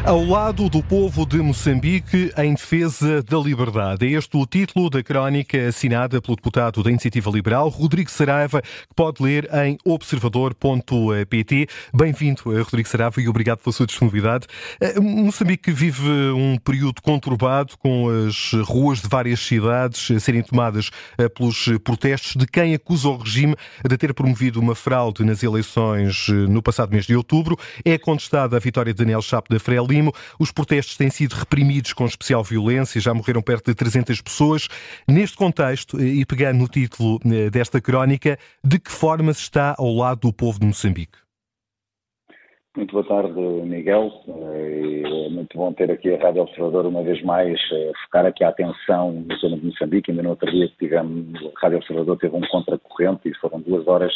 Ao lado do povo de Moçambique, em defesa da liberdade. É este o título da crónica assinada pelo deputado da Iniciativa Liberal, Rodrigo Saraiva, que pode ler em observador.pt. Bem-vindo, Rodrigo Saraiva, e obrigado pela sua disponibilidade. Moçambique vive um período conturbado, com as ruas de várias cidades a serem tomadas pelos protestos de quem acusa o regime de ter promovido uma fraude nas eleições no passado mês de outubro. É contestada a vitória de Daniel Chapo da Frelimo. Os protestos têm sido reprimidos com especial violência, já morreram perto de 300 pessoas. Neste contexto, e pegando no título desta crónica, de que forma se está ao lado do povo de Moçambique? Muito boa tarde, Miguel. É muito bom ter aqui a Rádio Observador uma vez mais, focar aqui a atenção na zona de Moçambique. Ainda no outro dia a Rádio Observador teve um contracorrente e foram 2 horas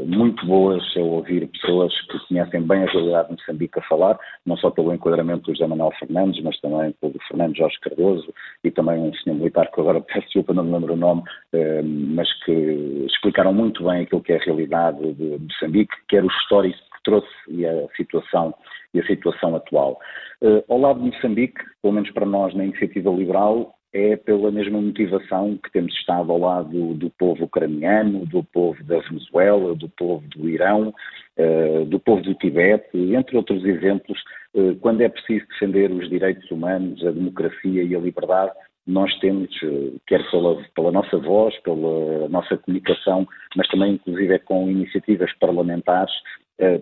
muito boas a ouvir pessoas que conhecem bem a realidade de Moçambique a falar, não só pelo enquadramento do José Manuel Fernandes, mas também pelo Fernando Jorge Cardoso e também um senhor militar que agora peço desculpa, não me lembro o nome, mas que explicaram muito bem aquilo que é a realidade de Moçambique, que era o histórico que trouxe e a situação atual. Ao lado de Moçambique, pelo menos para nós na Iniciativa Liberal, é pela mesma motivação que temos estado ao lado do povo ucraniano, do povo da Venezuela, do povo do Irão, do povo do Tibete, entre outros exemplos. Quando é preciso defender os direitos humanos, a democracia e a liberdade, nós temos, quer pela nossa voz, pela nossa comunicação, mas também inclusive com iniciativas parlamentares,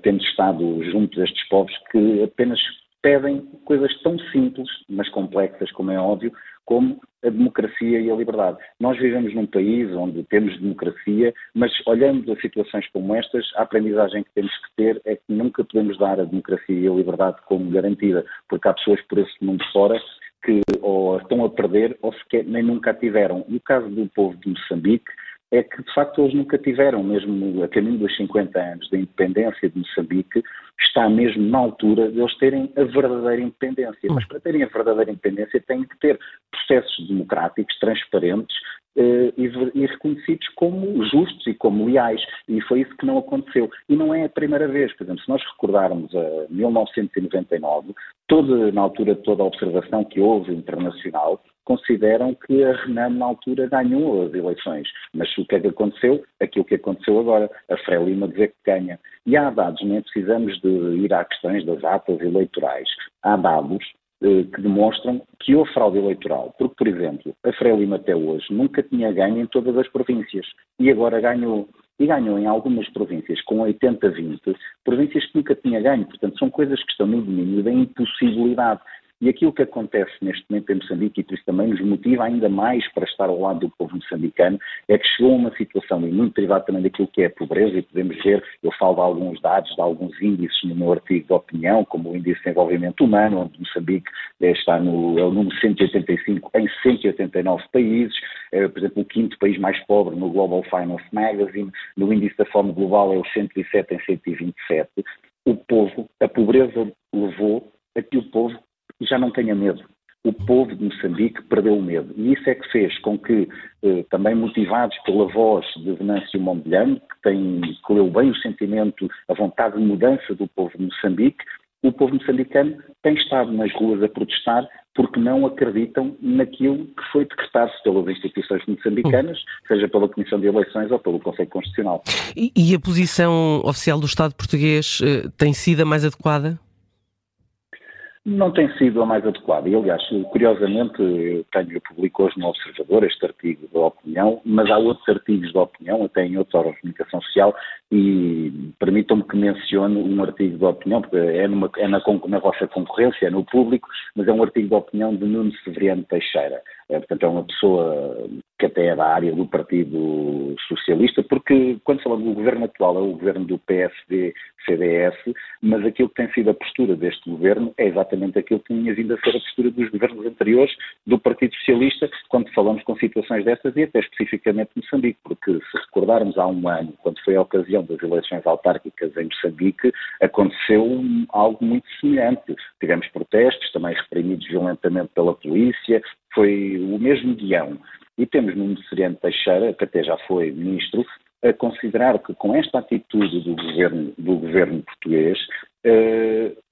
temos estado juntos a estes povos que apenas pedem coisas tão simples, mas complexas, como é óbvio, como a democracia e a liberdade. Nós vivemos num país onde temos democracia, mas olhando a situações como estas, a aprendizagem que temos que ter é que nunca podemos dar a democracia e a liberdade como garantida, porque há pessoas por esse mundo fora que ou estão a perder ou sequer nem nunca a tiveram. E o caso do povo de Moçambique é que, de facto, eles nunca tiveram, mesmo a caminho dos 50 anos da independência de Moçambique, está mesmo na altura de eles terem a verdadeira independência. Mas para terem a verdadeira independência têm que ter processos democráticos, transparentes e reconhecidos como justos e como leais. E foi isso que não aconteceu. E não é a primeira vez. Por exemplo, se nós recordarmos a 1999, na altura de toda a observação que houve internacional, consideram que a Renan, na altura, ganhou as eleições. Mas o que é que aconteceu? Aquilo que aconteceu agora, a Frelimo dizer que ganha. E há dados, nem precisamos de ir a questões das atas eleitorais. Há dados que demonstram que houve fraude eleitoral. Porque, por exemplo, a Frelimo até hoje nunca tinha ganho em todas as províncias. E agora ganhou. E ganhou em algumas províncias com 80-20, províncias que nunca tinha ganho. Portanto, são coisas que estão no domínio da impossibilidade. E aquilo que acontece neste momento em Moçambique, e por isso também nos motiva ainda mais para estar ao lado do povo moçambicano, é que chegou a uma situação, e muito derivado também daquilo que é a pobreza, e podemos ver, eu falo de alguns dados, de alguns índices no meu artigo de opinião, como o Índice de Desenvolvimento Humano, onde Moçambique está é o número 185 em 189 países, por exemplo, o 5º país mais pobre no Global Finance Magazine, no Índice da Fome Global é o 107 em 127. O povo, a pobreza levou a que o povo já não tenha medo. O povo de Moçambique perdeu o medo. E isso é que fez com que, também motivados pela voz de Venâncio Mondlane, que leu bem o sentimento, a vontade de mudança do povo de Moçambique, o povo moçambicano tem estado nas ruas a protestar porque não acreditam naquilo que foi decretado pelas instituições moçambicanas, seja pela Comissão de Eleições ou pelo Conselho Constitucional. E a posição oficial do Estado português tem sido a mais adequada? Não tem sido a mais adequada. E, aliás, curiosamente, eu publico hoje no Observador este artigo de opinião, mas há outros artigos de opinião, até em outros órgãos de comunicação social, e permitam-me que mencione um artigo de opinião, porque na vossa concorrência, é no Público, mas é um artigo de opinião de Nuno Severiano Teixeira. Portanto, é uma pessoa que até é da área do Partido Socialista, porque quando falamos do governo atual é o governo do PSD-CDS, mas aquilo que tem sido a postura deste governo é exatamente aquilo que tinha vindo a ser a postura dos governos anteriores do Partido Socialista, quando falamos com situações dessas e até especificamente Moçambique, porque se recordarmos há um ano, quando foi a ocasião das eleições autárquicas em Moçambique, aconteceu algo muito semelhante. Tivemos protestos, também reprimidos violentamente pela polícia, foi o mesmo guião. E temos Nuno Severiano Teixeira, que até já foi ministro, a considerar que com esta atitude do governo português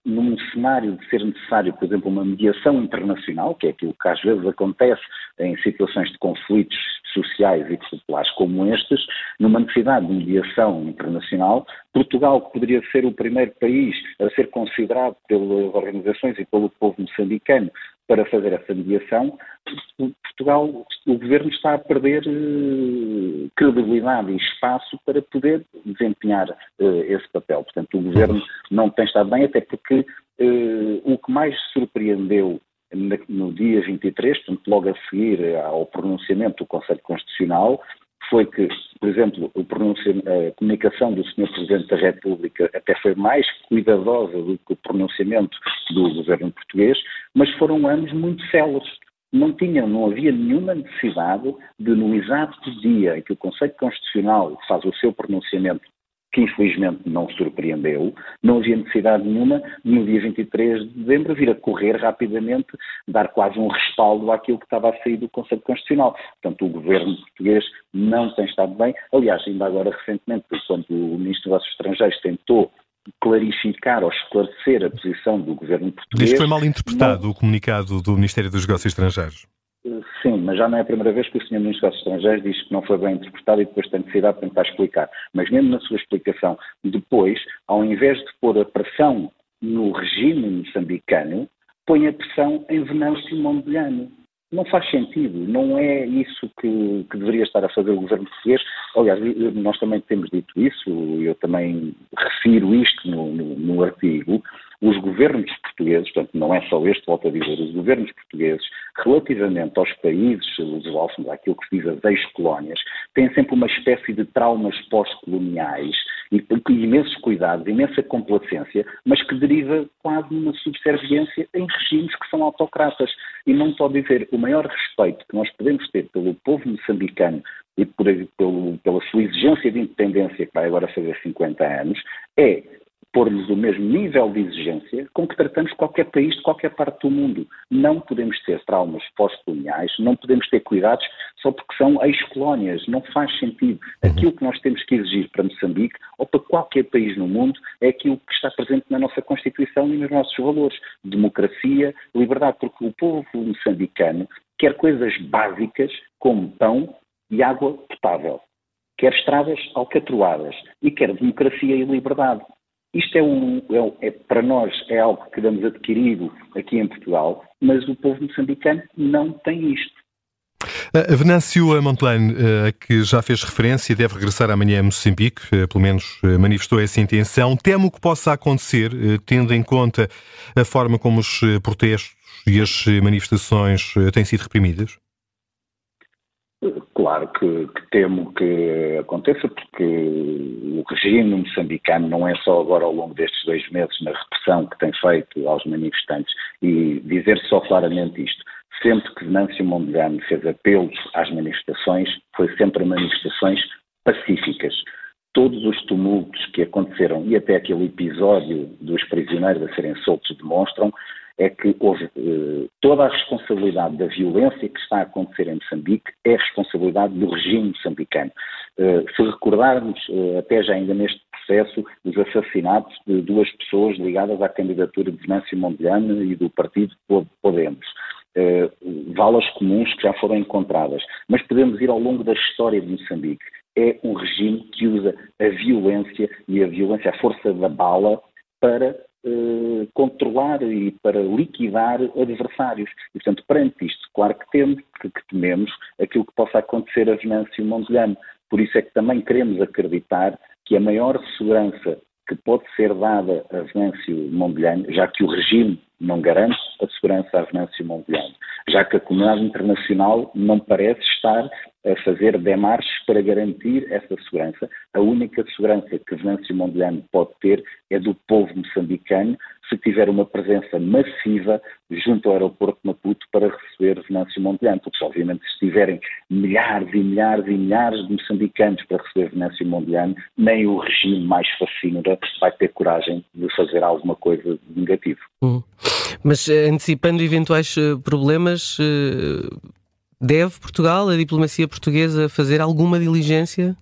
num cenário de ser necessário, por exemplo, uma mediação internacional, que é aquilo que às vezes acontece em situações de conflitos sociais e populares como estes, numa necessidade de mediação internacional, Portugal, que poderia ser o primeiro país a ser considerado pelas organizações e pelo povo moçambicano para fazer essa mediação, Portugal, o governo está a perder credibilidade e espaço para poder desempenhar esse papel. Portanto, o governo não tem estado bem, até porque o que mais surpreendeu no dia 23, portanto, logo a seguir ao pronunciamento do Conselho Constitucional, foi que, por exemplo, a comunicação do Sr. Presidente da República até foi mais cuidadosa do que o pronunciamento do governo português, mas foram anos muito céleres. Não havia nenhuma necessidade de, no exato dia em que o Conselho Constitucional faz o seu pronunciamento, que infelizmente não surpreendeu, não havia necessidade nenhuma de, no dia 23 de dezembro, vir a correr rapidamente, dar quase um respaldo àquilo que estava a sair do Conselho Constitucional. Portanto, o governo português não tem estado bem. Aliás, ainda agora recentemente, quando o Ministro dos Negócios Estrangeiros tentou clarificar ou esclarecer a posição do governo português... Diz que foi mal interpretado o comunicado do Ministério dos Negócios Estrangeiros. Sim, mas já não é a primeira vez que o Sr. Ministro dos Negócios Estrangeiros diz que não foi bem interpretado e depois tem necessidade de tentar explicar. Mas mesmo na sua explicação, depois, ao invés de pôr a pressão no regime moçambicano, põe a pressão em Venâncio Mondlane. Não faz sentido, não é isso que deveria estar a fazer o governo português. Aliás, nós também temos dito isso, eu também refiro isto no artigo. Os governos portugueses, portanto não é só este, volto a dizer, os governos portugueses, relativamente aos países lusófonos, àquilo que se diz as ex-colónias, têm sempre uma espécie de traumas pós-coloniais e imensos cuidados, imensa complacência, mas que deriva quase numa subserviência em regimes que são autocratas. E não pode dizer, o maior respeito que nós podemos ter pelo povo moçambicano e pela sua exigência de independência, que vai agora fazer 50 anos, é pôr-lhes o mesmo nível de exigência com que tratamos qualquer país de qualquer parte do mundo. Não podemos ter traumas pós-coloniais, não podemos ter cuidados só porque são ex-colónias. Não faz sentido. Aquilo que nós temos que exigir para Moçambique ou para qualquer país no mundo é aquilo que está presente na nossa Constituição e nos nossos valores. Democracia, liberdade, porque o povo moçambicano quer coisas básicas como pão e água potável. Quer estradas alcatroadas e quer democracia e liberdade. Isto para nós é algo que damos adquirido aqui em Portugal, mas o povo moçambicano não tem isto. Venâncio Mondlane, a que já fez referência, deve regressar amanhã a Moçambique, pelo menos manifestou essa intenção. Temo que possa acontecer, tendo em conta a forma como os protestos e as manifestações têm sido reprimidas? Claro que temo que aconteça, porque o regime moçambicano não é só agora ao longo destes 2 meses na repressão que tem feito aos manifestantes, e dizer só claramente isto, sempre que Venâncio Mondlane fez apelos às manifestações, foi sempre manifestações pacíficas. Todos os tumultos que aconteceram, e até aquele episódio dos prisioneiros a serem soltos demonstram, é que houve toda a responsabilidade da violência que está a acontecer em Moçambique é a responsabilidade do regime moçambicano. Se recordarmos, até já ainda neste processo, os assassinatos de 2 pessoas ligadas à candidatura de Venâncio Mondlane e do partido Podemos. Valas comuns que já foram encontradas. Mas podemos ir ao longo da história de Moçambique. É um regime que usa a violência e a força da bala para controlar e para liquidar adversários. E, portanto, perante isto, claro que tememos aquilo que possa acontecer a Venâncio Mondlane. Por isso é que também queremos acreditar que a maior segurança que pode ser dada a Venâncio Mondlane, já que o regime não garante a segurança a Venâncio Mondlane, já que a comunidade internacional não parece estar a fazer demarches para garantir essa segurança. A única segurança que Venâncio Mondlane pode ter é do povo moçambicano, se tiver uma presença massiva junto ao aeroporto de Maputo para receber Venâncio Mondlane, porque obviamente se tiverem milhares e milhares e milhares de moçambicanos para receber Venâncio Mondlane, nem o regime mais fascínora vai ter coragem de fazer alguma coisa de negativo. Mas antecipando eventuais problemas, deve Portugal, a diplomacia portuguesa, fazer alguma diligência?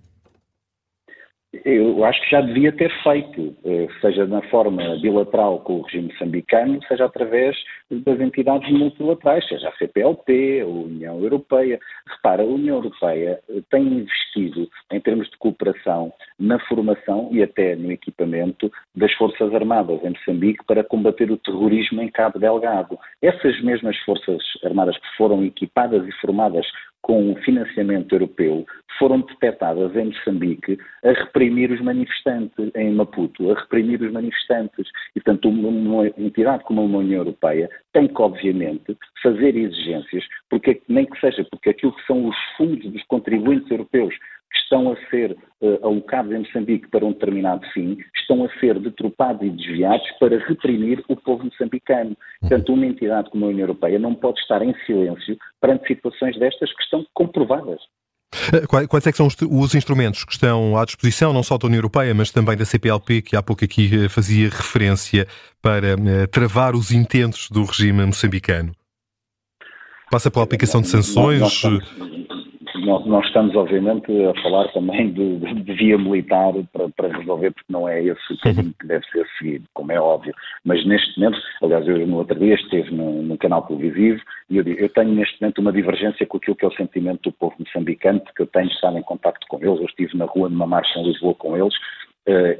Eu acho que já devia ter feito, seja na forma bilateral com o regime moçambicano, seja através das entidades multilaterais, seja a CPLP, a União Europeia. Repara, a União Europeia tem investido, em termos de cooperação, na formação e até no equipamento das Forças Armadas em Moçambique para combater o terrorismo em Cabo Delgado. Essas mesmas Forças Armadas que foram equipadas e formadas com financiamento europeu, foram detectadas em Moçambique a reprimir os manifestantes, em Maputo, a reprimir os manifestantes. E, portanto, uma entidade como a União Europeia tem que, obviamente, fazer exigências, porque nem que seja porque aquilo que são os fundos dos contribuintes europeus que estão a ser alocados em Moçambique para um determinado fim, estão a ser deturpados e desviados para reprimir o povo moçambicano. Portanto, uma entidade como a União Europeia não pode estar em silêncio perante situações destas que estão comprovadas. Quais é que são os instrumentos que estão à disposição, não só da União Europeia, mas também da CPLP, que há pouco aqui fazia referência, para travar os intentos do regime moçambicano? Passa pela aplicação de sanções? Nós estamos, obviamente, a falar também de via militar para resolver, porque não é esse o caminho que deve ser seguido, como é óbvio. Mas neste momento, aliás, eu no outro dia esteve num canal televisivo e eu tenho neste momento uma divergência com aquilo que é o sentimento do povo moçambicano, porque eu tenho estado em contacto com eles, eu estive na rua numa marcha em Lisboa com eles.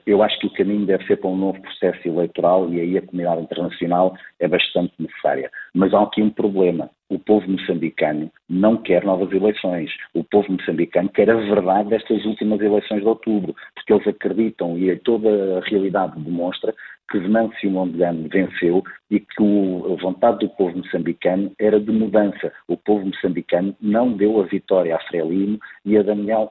Eu acho que o caminho deve ser para um novo processo eleitoral e aí a comunidade internacional é bastante necessária. Mas há aqui um problema. O povo moçambicano não quer novas eleições. O povo moçambicano quer a verdade destas últimas eleições de outubro, porque eles acreditam e toda a realidade demonstra que Venâncio Mondlane venceu e que a vontade do povo moçambicano era de mudança. O povo moçambicano não deu a vitória a Frelimo e a Daniel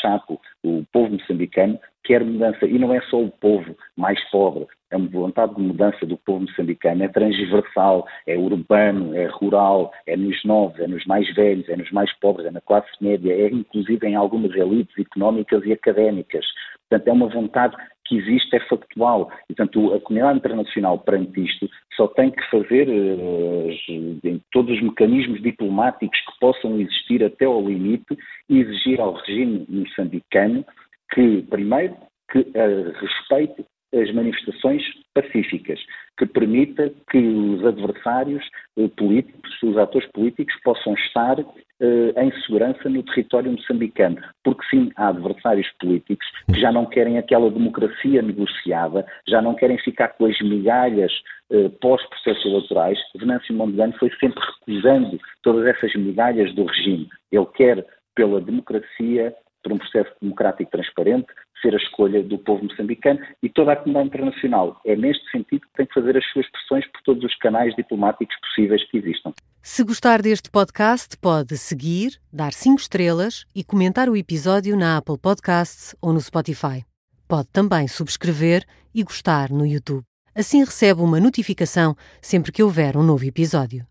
Chapo. O povo moçambicano quer mudança. E não é só o povo mais pobre. A vontade de mudança do povo moçambicano é transversal, é urbano, é rural, é nos novos, é nos mais velhos, é nos mais pobres, é na classe média, é inclusive em algumas elites económicas e académicas. Portanto, é uma vontade que existe, é factual. E, portanto, a comunidade internacional perante isto só tem que fazer todos os mecanismos diplomáticos que possam existir até ao limite e exigir ao regime moçambicano que, primeiro, que respeite as manifestações pacíficas, que permita que os adversários políticos, os atores políticos possam estar em segurança no território moçambicano, porque sim, há adversários políticos que já não querem aquela democracia negociada, já não querem ficar com as migalhas pós-processos eleitorais. Venâncio Mondlane foi sempre recusando todas essas migalhas do regime. Ele quer pela democracia, por um processo democrático transparente, ser a escolha do povo moçambicano e toda a comunidade internacional. É neste sentido que tem que fazer as suas pressões por todos os canais diplomáticos possíveis que existam. Se gostar deste podcast, pode seguir, dar 5 estrelas e comentar o episódio na Apple Podcasts ou no Spotify. Pode também subscrever e gostar no YouTube. Assim recebe uma notificação sempre que houver um novo episódio.